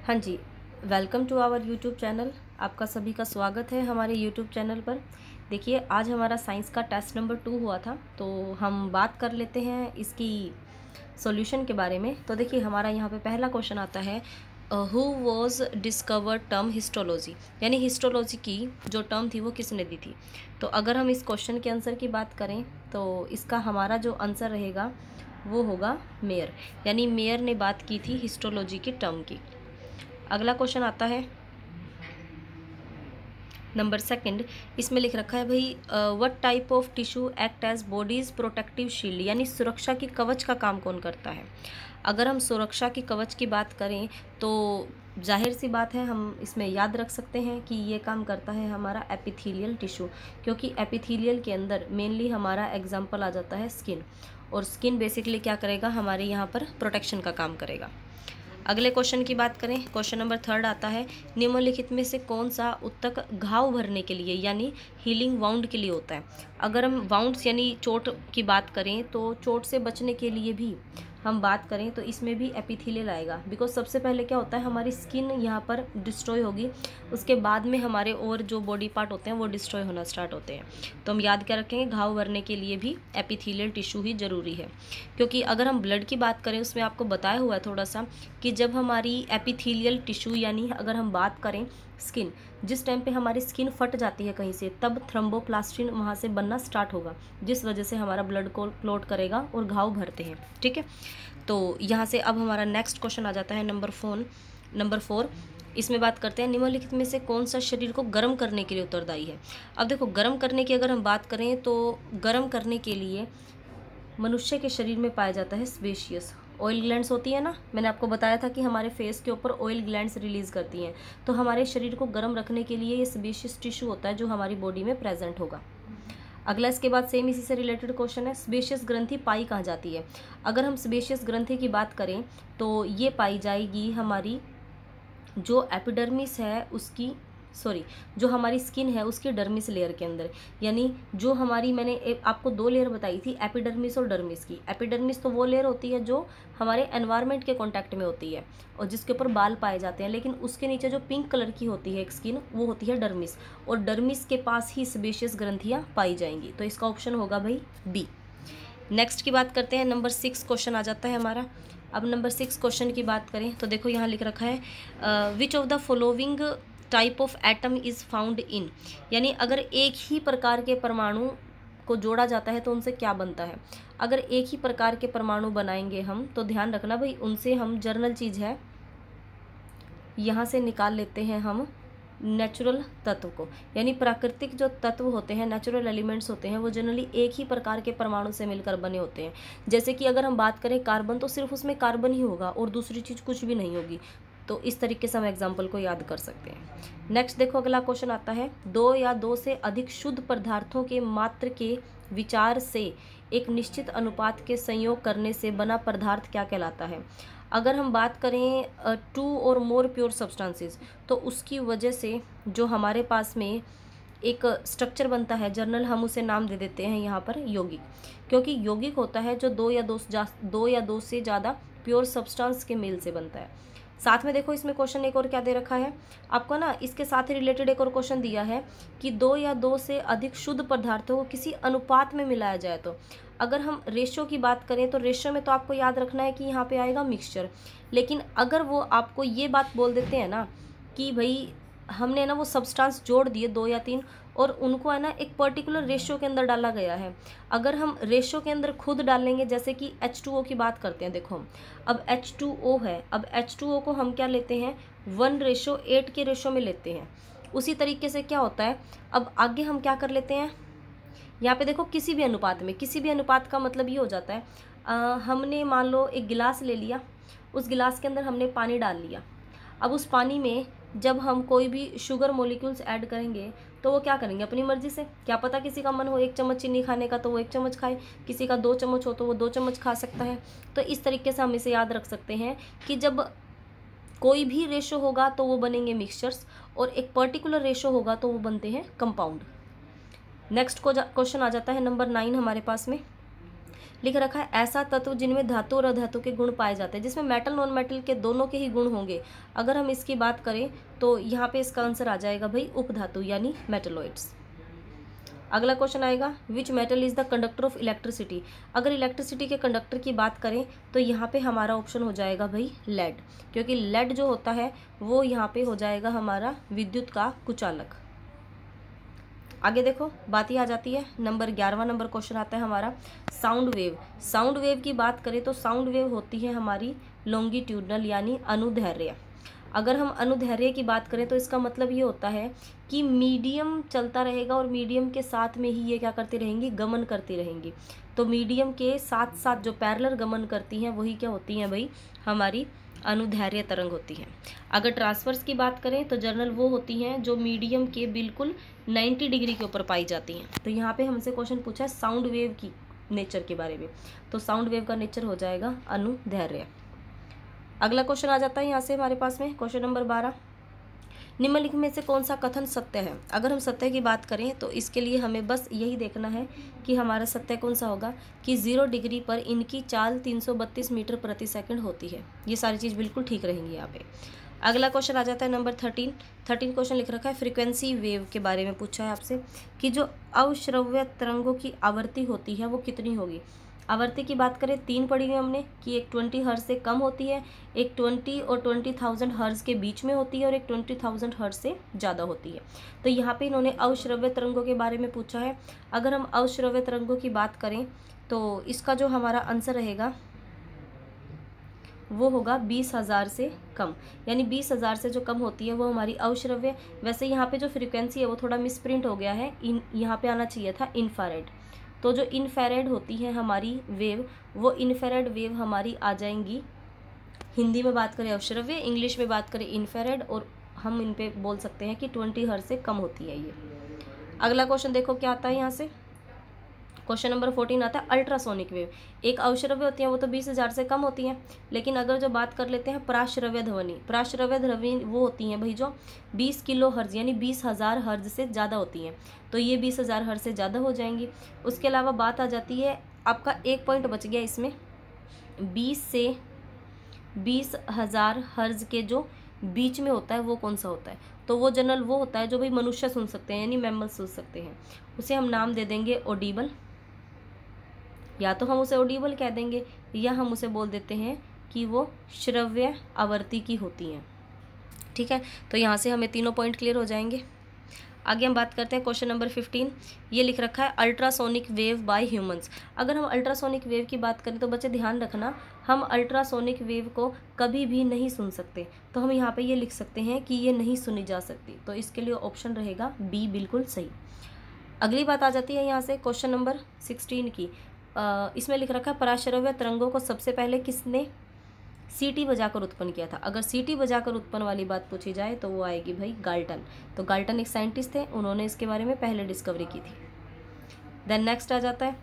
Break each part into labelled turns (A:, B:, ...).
A: हाँ जी, welcome to our YouTube channel. आपका सभी का स्वागत है हमारे यूट्यूब चैनल पर। देखिए, आज हमारा साइंस का टेस्ट नंबर 2 हुआ था, तो हम बात कर लेते हैं इसकी सॉल्यूशन के बारे में। तो देखिए, हमारा यहाँ पे पहला क्वेश्चन आता है, who was discovered term histology, यानी हिस्टोलॉजी की जो टर्म थी वो किसने दी थी। तो अगर हम इस क्वेश्चन के आंसर की बात करें तो इसका हमारा जो आंसर रहेगा वो होगा मेयर, यानी मेयर ने बात की थी हिस्टोलॉजी की टर्म की। अगला क्वेश्चन आता है नंबर सेकंड। इसमें लिख रखा है भाई, what type of tissue act as bodies protective shield, यानी सुरक्षा की कवच का काम कौन करता है। अगर हम सुरक्षा की कवच की बात करें तो जाहिर सी बात है, हम इसमें याद रख सकते हैं कि ये काम करता है हमारा एपिथेलियल टिश्यू, क्योंकि एपिथेलियल के अंदर मेनली हमारा एग्जाम्पल आ जाता है स्किन, और स्किन बेसिकली क्या करेगा, हमारे यहाँ पर प्रोटेक्शन का काम करेगा। अगले क्वेश्चन की बात करें, क्वेश्चन नंबर 3 आता है, निम्नलिखित में से कौन सा उत्तक घाव भरने के लिए यानी हीलिंग वाउंड के लिए होता है। अगर हम वाउंड्स यानी चोट की बात करें तो चोट से बचने के लिए भी हम बात करें तो इसमें भी एपिथेलियल आएगा, बिकॉज सबसे पहले क्या होता है, हमारी स्किन यहाँ पर डिस्ट्रॉय होगी, उसके बाद में हमारे और जो बॉडी पार्ट होते हैं वो डिस्ट्रॉय होना स्टार्ट होते हैं। तो हम याद क्या रखेंगे, घाव भरने के लिए भी एपिथेलियल टिश्यू ही ज़रूरी है। क्योंकि अगर हम ब्लड की बात करें, उसमें आपको बताया हुआ है थोड़ा सा कि जब हमारी एपिथेलियल टिश्यू यानी अगर हम बात करें स्किन, जिस टाइम पे हमारी स्किन फट जाती है कहीं से, तब थ्रोम्बोप्लास्टिन वहाँ से बनना स्टार्ट होगा, जिस वजह से हमारा ब्लड को क्लॉट करेगा और घाव भरते हैं। ठीक है, तो यहाँ से अब हमारा नेक्स्ट क्वेश्चन आ जाता है नंबर 4। इसमें बात करते हैं, निम्नलिखित में से कौन सा शरीर को गर्म करने के लिए उत्तरदायी है। अब देखो, गर्म करने की अगर हम बात करें तो गर्म करने के लिए मनुष्य के शरीर में पाया जाता है स्पेशियस ऑयल ग्लैंड्स होती है ना, मैंने आपको बताया था कि हमारे फेस के ऊपर ऑयल ग्लैंड्स रिलीज करती हैं, तो हमारे शरीर को गर्म रखने के लिए ये स्पेशियस टिश्यू होता है जो हमारी बॉडी में प्रेजेंट होगा। अगला इसके बाद सेम इसी से रिलेटेड क्वेश्चन है, स्पेशियस ग्रंथि पाई कहाँ जाती है। अगर हम स्पेशियस ग्रंथि की बात करें तो ये पाई जाएगी हमारी जो एपिडर्मिस है उसकी, जो हमारी स्किन है उसकी डर्मिस लेयर के अंदर, यानी जो हमारी, मैंने आपको 2 लेयर बताई थी, एपिडर्मिस और डर्मिस की। एपिडर्मिस तो वो लेयर होती है जो हमारे एनवायरनमेंट के कांटेक्ट में होती है और जिसके ऊपर बाल पाए जाते हैं, लेकिन उसके नीचे जो पिंक कलर की होती है एक स्किन, वो होती है डर्मिस, और डर्मिस के पास ही सेबेशियस ग्रंथियाँ पाई जाएंगी। तो इसका ऑप्शन होगा भाई बी। नेक्स्ट की बात करते हैं, नंबर 6 क्वेश्चन आ जाता है हमारा। अब नंबर 6 क्वेश्चन की बात करें तो देखो, यहाँ लिख रखा है, which of the following type of atom is found in, यानी अगर एक ही प्रकार के परमाणु को जोड़ा जाता है तो उनसे क्या बनता है। अगर एक ही प्रकार के परमाणु बनाएंगे हम तो ध्यान रखना भाई, उनसे हम जर्नल चीज़ है यहाँ से निकाल लेते हैं हम नेचुरल तत्व को, यानी प्राकृतिक जो तत्व होते हैं, नेचुरल एलिमेंट्स होते हैं, वो जनरली एक ही प्रकार के परमाणु से मिलकर बने होते हैं। जैसे कि अगर हम बात करें कार्बन, तो सिर्फ उसमें कार्बन ही होगा और दूसरी चीज़ कुछ भी नहीं होगी। तो इस तरीके से हम एग्जाम्पल को याद कर सकते हैं। नेक्स्ट देखो, अगला क्वेश्चन आता है, 2 या 2 से अधिक शुद्ध पदार्थों के मात्र के विचार से एक निश्चित अनुपात के संयोग करने से बना पदार्थ क्या कहलाता है। अगर हम बात करें 2 और मोर प्योर सब्सटेंसेस, तो उसकी वजह से जो हमारे पास में एक स्ट्रक्चर बनता है जर्नल, हम उसे नाम दे देते हैं यहाँ पर यौगिक, क्योंकि यौगिक होता है जो 2 या 2 से ज़्यादा प्योर सब्सटेंस के मेल से बनता है। साथ में देखो, इसमें क्वेश्चन एक और क्या दे रखा है आपको ना, इसके साथ ही रिलेटेड एक और क्वेश्चन दिया है कि 2 या 2 से अधिक शुद्ध पदार्थों को किसी अनुपात में मिलाया जाए। तो अगर हम रेशो की बात करें तो रेशो में तो आपको याद रखना है कि यहाँ पे आएगा मिक्सचर, लेकिन अगर वो आपको ये बात बोल देते हैं ना कि भाई हमने ना वो सब्सटेंस जोड़ दिए 2 या 3 और उनको है ना एक पर्टिकुलर रेशो के अंदर डाला गया है, अगर हम रेशो के अंदर खुद डालेंगे, जैसे कि H2O की बात करते हैं, देखो हम अब H2O है, अब H2O को हम क्या लेते हैं 1:8 के रेशो में लेते हैं। उसी तरीके से क्या होता है, अब आगे हम क्या कर लेते हैं, यहाँ पे देखो किसी भी अनुपात में, किसी भी अनुपात का मतलब ये हो जाता है, हमने मान लो एक गिलास ले लिया, उस गिलास के अंदर हमने पानी डाल लिया, अब उस पानी में जब हम कोई भी शुगर मॉलिक्यूल्स ऐड करेंगे तो वो क्या करेंगे अपनी मर्जी से, क्या पता किसी का मन हो 1 चम्मच चीनी खाने का तो वो 1 चम्मच खाए, किसी का 2 चम्मच हो तो वो 2 चम्मच खा सकता है। तो इस तरीके से हम इसे याद रख सकते हैं कि जब कोई भी रेशो होगा तो वो बनेंगे मिक्सचर्स, और एक पर्टिकुलर रेशो होगा तो वो बनते हैं कंपाउंड। नेक्स्ट क्वेश्चन आ जाता है नंबर 9 हमारे पास में, लिख रखा है ऐसा तत्व जिनमें धातु और अधातु के गुण पाए जाते हैं, जिसमें मेटल नॉन मेटल के दोनों के ही गुण होंगे। अगर हम इसकी बात करें तो यहाँ पे इसका आंसर आ जाएगा भाई उपधातु यानी मेटलॉइड्स। अगला क्वेश्चन आएगा which metal is the conductor of electricity. अगर इलेक्ट्रिसिटी के कंडक्टर की बात करें तो यहाँ पे हमारा ऑप्शन हो जाएगा भाई लेड, क्योंकि लेड जो होता है वो यहाँ पे हो जाएगा हमारा विद्युत का कुचालक। आगे देखो बात ही आ जाती है नंबर 11वां नंबर क्वेश्चन आता है हमारा साउंड वेव। साउंड वेव की बात करें तो साउंड वेव होती है हमारी लॉन्गिट्यूडनल यानी अनुदैर्ध्य। अगर हम अनुदैर्ध्य की बात करें तो इसका मतलब ये होता है कि मीडियम चलता रहेगा और मीडियम के साथ में ही ये क्या करती रहेंगी, गमन करती रहेंगी। तो मीडियम के साथ साथ जो पैरेलल गमन करती हैं वही क्या होती हैं भाई, हमारी अनुदैर्ध्य तरंग होती है। अगर ट्रांसवर्स की बात करें तो जर्नल वो होती हैं जो मीडियम के बिल्कुल 90 डिग्री के ऊपर पाई जाती हैं। तो यहाँ पे हमसे क्वेश्चन पूछा है साउंड वेव की नेचर के बारे में, तो साउंड वेव का नेचर हो जाएगा अनुदैर्ध्य। अगला क्वेश्चन आ जाता है यहाँ से हमारे पास में क्वेश्चन नंबर 12, निम्नलिखित में से कौन सा कथन सत्य है। अगर हम सत्य की बात करें तो इसके लिए हमें बस यही देखना है कि हमारा सत्य कौन सा होगा कि 0 डिग्री पर इनकी चाल 332 मीटर प्रति सेकंड होती है। ये सारी चीज़ बिल्कुल ठीक रहेंगी यहाँ पे। अगला क्वेश्चन आ जाता है नंबर 13 क्वेश्चन लिख रखा है फ्रीक्वेंसी वेव के बारे में पूछा है आपसे कि जो अवश्रव्य तरंगों की आवृत्ति होती है वो कितनी होगी। आवृत्ति की बात करें 3 पढ़ी हुई हमने कि एक 20 हर्ट्ज से कम होती है, एक 20 और 20,000 हर्ट्ज के बीच में होती है और एक 20,000 हर्ट्ज से ज़्यादा होती है। तो यहाँ पे इन्होंने अवश्रव्य तरंगों के बारे में पूछा है। अगर हम अवश्रव्य तरंगों की बात करें तो इसका जो हमारा आंसर रहेगा वो होगा 20,000 से कम, यानी 20,000 से जो कम होती है वो हमारी अवश्रव्य। वैसे यहाँ पे जो फ्रीक्वेंसी है वो थोड़ा मिसप्रिंट हो गया है, यहाँ पे आना चाहिए था इन्फ्रारेड। तो जो इन्फ्रारेड होती है हमारी वेव, वो इन्फ्रारेड वेव हमारी आ जाएंगी, हिंदी में बात करें अवश्रव्य, इंग्लिश में बात करें इन्फ्रारेड, और हम इन पे बोल सकते हैं कि 20 हर्ट्ज से कम होती है ये। अगला क्वेश्चन देखो क्या आता है यहाँ से, क्वेश्चन नंबर 14 आता है अल्ट्रासोनिक वेव। एक अवश्रव्य होती है वो तो 20,000 से कम होती हैं, लेकिन अगर जो बात कर लेते हैं पराश्रव्य ध्वनि, पराश्रव्य ध्वनि वो होती हैं भाई जो 20 किलो हर्ज यानी 20,000 हर्ज से ज़्यादा होती हैं, तो ये 20,000 हर्ज से ज़्यादा हो जाएंगी। उसके अलावा बात आ जाती है, आपका एक पॉइंट बच गया इसमें, 20 से 20,000 हर्ज के जो बीच में होता है वो कौन सा होता है, तो वो जनरल वो होता है जो भाई मनुष्य सुन सकते हैं यानी मैमल सुन सकते हैं। उसे हम नाम दे देंगे ऑडिबल, या तो हम उसे ऑडिबल कह देंगे या हम उसे बोल देते हैं कि वो श्रव्य आवर्ती की होती हैं। ठीक है, तो यहाँ से हमें तीनों पॉइंट क्लियर हो जाएंगे। आगे हम बात करते हैं क्वेश्चन नंबर 15, ये लिख रखा है अल्ट्रासोनिक वेव बाय ह्यूमंस। अगर हम अल्ट्रासोनिक वेव की बात करें तो बच्चे ध्यान रखना, हम अल्ट्रासोनिक वेव को कभी भी नहीं सुन सकते, तो हम यहाँ पे ये लिख सकते हैं कि ये नहीं सुनी जा सकती, तो इसके लिए ऑप्शन रहेगा बी बिल्कुल सही। अगली बात आ जाती है यहाँ से क्वेश्चन नंबर 16 की, इसमें लिख रखा है पराश्रव्य तरंगों को सबसे पहले किसने सीटी बजाकर उत्पन्न किया था। अगर सीटी बजाकर उत्पन्न वाली बात पूछी जाए तो वो आएगी भाई गाल्टन। तो गाल्टन एक साइंटिस्ट थे, उन्होंने इसके बारे में पहले डिस्कवरी की थी। देन नेक्स्ट आ जाता है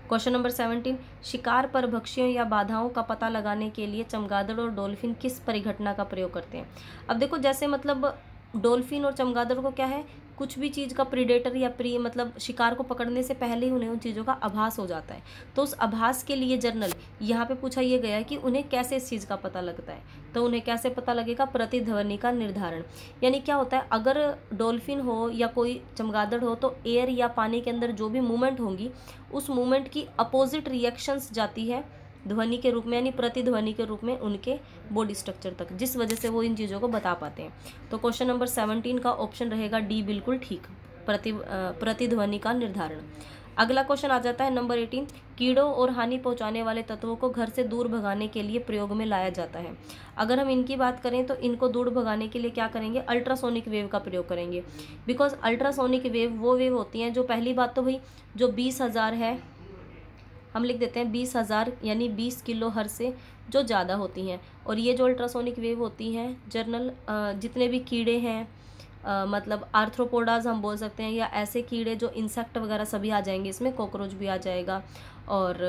A: क्वेश्चन नंबर 17, शिकार पर भक्ष्यों या बाधाओं का पता लगाने के लिए चमगादड़ और डॉल्फिन किस परिघटना का प्रयोग करते हैं। अब देखो जैसे मतलब डॉल्फिन और चमगादड़ को क्या है, कुछ भी चीज़ का प्रीडेटर या मतलब शिकार को पकड़ने से पहले ही उन्हें उन चीज़ों का आभास हो जाता है। तो उस आभास के लिए जर्नल यहाँ पे पूछा ये गया है कि उन्हें कैसे इस चीज़ का पता लगता है, तो उन्हें कैसे पता लगेगा, प्रतिध्वनि का निर्धारण। यानी क्या होता है, अगर डॉल्फिन हो या कोई चमगादड़ हो तो एयर या पानी के अंदर जो भी मूवमेंट होंगी उस मूवमेंट की अपोजिट रिएक्शंस जाती है ध्वनि के रूप में यानी प्रतिध्वनि के रूप में उनके बॉडी स्ट्रक्चर तक, जिस वजह से वो इन चीज़ों को बता पाते हैं। तो क्वेश्चन नंबर 17 का ऑप्शन रहेगा डी बिल्कुल ठीक, प्रतिध्वनि का निर्धारण। अगला क्वेश्चन आ जाता है नंबर 18, कीड़ों और हानि पहुंचाने वाले तत्वों को घर से दूर भगाने के लिए प्रयोग में लाया जाता है। अगर हम इनकी बात करें तो इनको दूर भगाने के लिए क्या करेंगे, अल्ट्रासोनिक वेव का प्रयोग करेंगे। बिकॉज अल्ट्रासोनिक वेव वो वेव होती हैं जो, पहली बात तो भाई जो 20,000 है, हम लिख देते हैं 20,000 यानी 20 किलो हर्ट्ज से जो ज़्यादा होती हैं। और ये जो अल्ट्रासोनिक वेव होती हैं जर्नल जितने भी कीड़े हैं, मतलब आर्थ्रोपोडाज हम बोल सकते हैं, या ऐसे कीड़े जो इंसेक्ट वगैरह सभी आ जाएंगे इसमें, कॉकरोच भी आ जाएगा और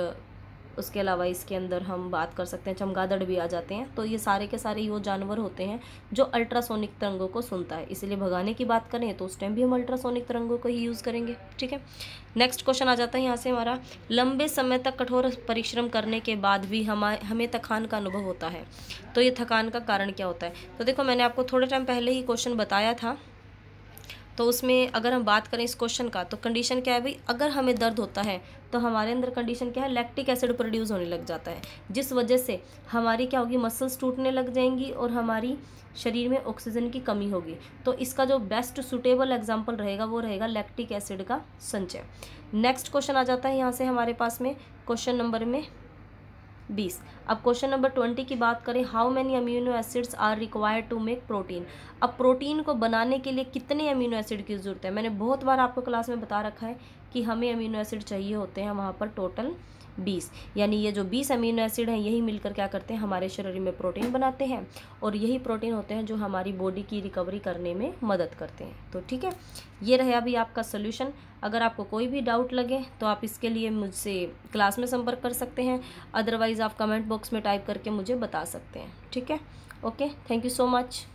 A: उसके अलावा इसके अंदर हम बात कर सकते हैं चमगादड़ भी आ जाते हैं। तो ये सारे के सारे वो जानवर होते हैं जो अल्ट्रासोनिक तरंगों को सुनता है, इसलिए भगाने की बात करें तो उस टाइम भी हम अल्ट्रासोनिक तरंगों को ही यूज़ करेंगे। ठीक है, नेक्स्ट क्वेश्चन आ जाता है यहाँ से हमारा, लंबे समय तक कठोर परिश्रम करने के बाद भी हमें थकान का अनुभव होता है, तो ये थकान का कारण क्या होता है? तो देखो मैंने आपको थोड़े टाइम पहले ही क्वेश्चन बताया था, तो उसमें अगर हम बात करें इस क्वेश्चन का, तो कंडीशन क्या है भाई, अगर हमें दर्द होता है तो हमारे अंदर कंडीशन क्या है, लैक्टिक एसिड प्रोड्यूस होने लग जाता है, जिस वजह से हमारी क्या होगी, मसल्स टूटने लग जाएंगी और हमारी शरीर में ऑक्सीजन की कमी होगी। तो इसका जो बेस्ट सुटेबल एग्जाम्पल रहेगा वो रहेगा लैक्टिक एसिड का संचय। नेक्स्ट क्वेश्चन आ जाता है यहाँ से हमारे पास में क्वेश्चन नंबर में 20। अब क्वेश्चन नंबर 20 की बात करें, how many amino acids are required to make protein. अब प्रोटीन को बनाने के लिए कितने अमीनो एसिड की ज़रूरत है? मैंने बहुत बार आपको क्लास में बता रखा है कि हमें अमीनो एसिड चाहिए होते हैं वहाँ पर टोटल 20, यानी ये जो 20 अमीनो एसिड हैं यही मिलकर क्या करते हैं, हमारे शरीर में प्रोटीन बनाते हैं, और यही प्रोटीन होते हैं जो हमारी बॉडी की रिकवरी करने में मदद करते हैं। तो ठीक है, ये रहे अभी आपका सोल्यूशन। अगर आपको कोई भी डाउट लगे तो आप इसके लिए मुझसे क्लास में संपर्क कर सकते हैं, अदरवाइज़ आप कमेंट बॉक्स में टाइप करके मुझे बता सकते हैं। ठीक है, okay, thank you so much.